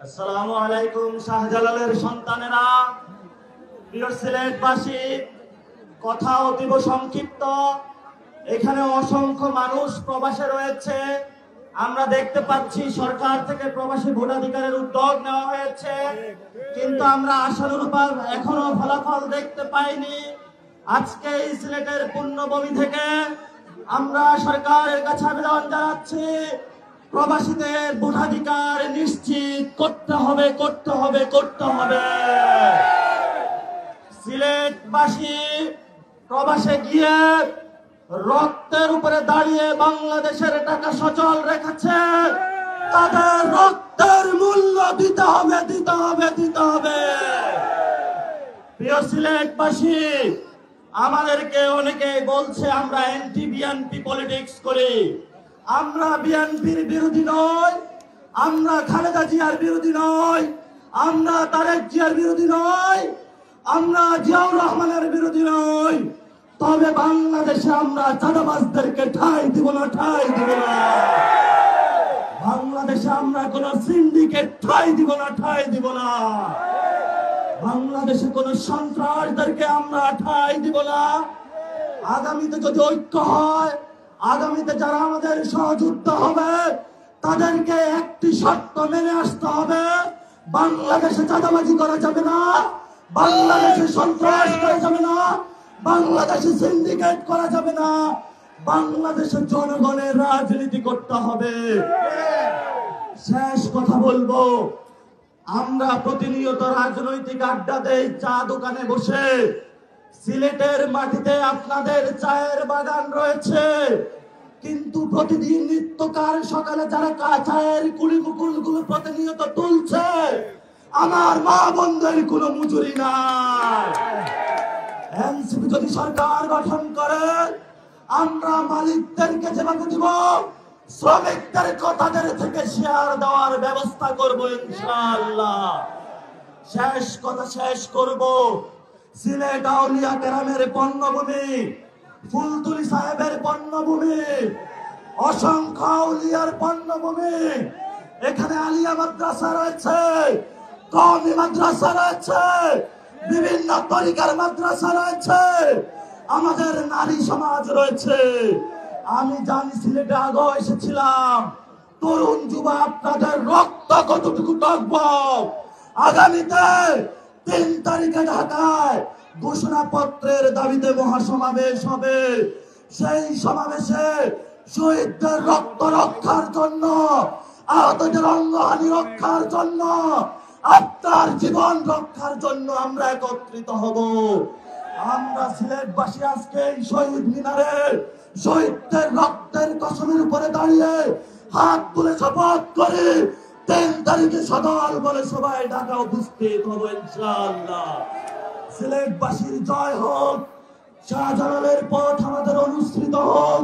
আসসালামু আলাইকুম। শাহজালালের সন্তানেরা, প্রিয় সিলেটবাসী, কথা অতীব সংক্ষিপ্ত। এখানে অসংখ্য মানুষ প্রবাসে রয়েছে। আমরা দেখতে পাচ্ছি সরকার থেকে প্রবাসী ভোটাধিকারের উদ্যোগ নেওয়া হয়েছে, কিন্তু আমরা আশানুরূপ এখনো ফলাফল দেখতে পাইনি। আজকে এই সিলেটের পুণ্যভূমি থেকে আমরা সরকারের কাছে আবেদন জানাচ্ছি, প্রবাসীদের ভোটাধিকার নিশ্চিত করতে হবে, করতে হবে, করতে হবে। সিলেটবাসী প্রবাসে গিয়ে রক্তের উপরে দাঁড়িয়ে বাংলাদেশের টাকা সচল রেখেছে, তাদের রক্তের মূল্য দিতে হবে, দিতে হবে, দিতে হবে। প্রিয় সিলেটবাসী, আমাদেরকে অনেকে বলছে আমরা অ্যান্টি বিএনপি পলিটিক্স করি। আমরা বিএনপির বিরোধী নই, আমরা খালেদা জিয়ার বিরোধী নই, আমরা তারেক জিয়ার বিরোধী নই, আমরা জিয়াউর রহমানের বিরোধী নই। তবে বাংলাদেশে আমরা চাঁদাবাজদেরকে ঠাঁই দিব না, ঠাঁই দিব না। বাংলাদেশে আমরা কোন সিন্ডিকেট ঠাঁই দিব না, ঠাঁই দিব না। বাংলাদেশে কোন সন্ত্রাসদেরকে আমরা ঠাঁই দিব না। আগামীতে যদি ঐক্য হয়, আগামীতে যারা আমাদের সহযোদ্ধা হবে, তাদেরকে একটি শর্ত মেনে আসতে হবে। বাংলাদেশে চাঁদাবাজি করা যাবে না, বাংলাদেশে সন্ত্রাস করা যাবে না, বাংলাদেশে সিন্ডিকেট করা যাবে না, বাংলাদেশের জনগণের রাজনীতি করতে হবে। শেষ কথা বলবো, আমরা প্রতিনিয়ত রাজনৈতিক আড্ডা দেই চা দোকানে বসে। সিলেটের মাটিতে আপনাদের চায়ের বাগান রয়েছে, কিন্তু প্রতিদিন নিত্যকার সকালে যারা চায়ের কুড়ি মুকুল গুলো প্রতিনিয়ত তুলছে, আমার মা বোনদের কোনো মজুরি নাই। এনসিপি যদি সরকার গঠন করে, আমরা মালিকদেরকে যেভাবে দিব, শ্রমিকদের কথাদের থেকে শেয়ার দেওয়ার ব্যবস্থা করব ইনশাআল্লাহ। শেষ কথা শেষ করব, সিলেট আউলিয়া কেরামের পণ্যভূমি, ফুলতুলি সাহেবের পণ্যভূমি, অসংখ্য আউলিয়ার পণ্যভূমি। এখানে আলিয়া মাদ্রাসা রয়েছে, কওমি মাদ্রাসা রয়েছে, বিভিন্ন তরিকার মাদ্রাসা রয়েছে, আমাদের নারী সমাজ রয়েছে। আমি জানি, সিলেটে আগেও এসেছিলাম। তরুণ যুবা, আপনাদের রক্ত কতটুকু টকবক। আগামীতে 3 তারিখে ঢাকায় ঘোষণাপত্রের দাবিতে মহাসমাবেশ হবে। সেই সমাবেশে শহীদদের রক্ত রক্ষার জন্য, আহতদের অঙ্গহানি রক্ষার জন্য, আপনার জীবন রক্ষার জন্য আমরা একত্রিত হব। আমরা সিলেটবাসী আজকে এই শহীদ মিনারে শহীদদের রক্তের কসমের উপরে দাঁড়িয়ে হাত তুলে শপথ করি, 3 তারিখে সদল বলে সবাই ঢাকা উপস্থিত হব ইনশাআল্লাহ। সিলেটবাসীর জয় হোক, শাহজালালের পথ আমাদের অনুসৃত হোক।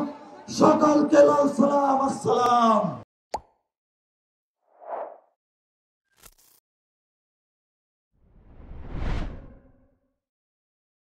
সকলকে লাল সালাম, আসসালাম।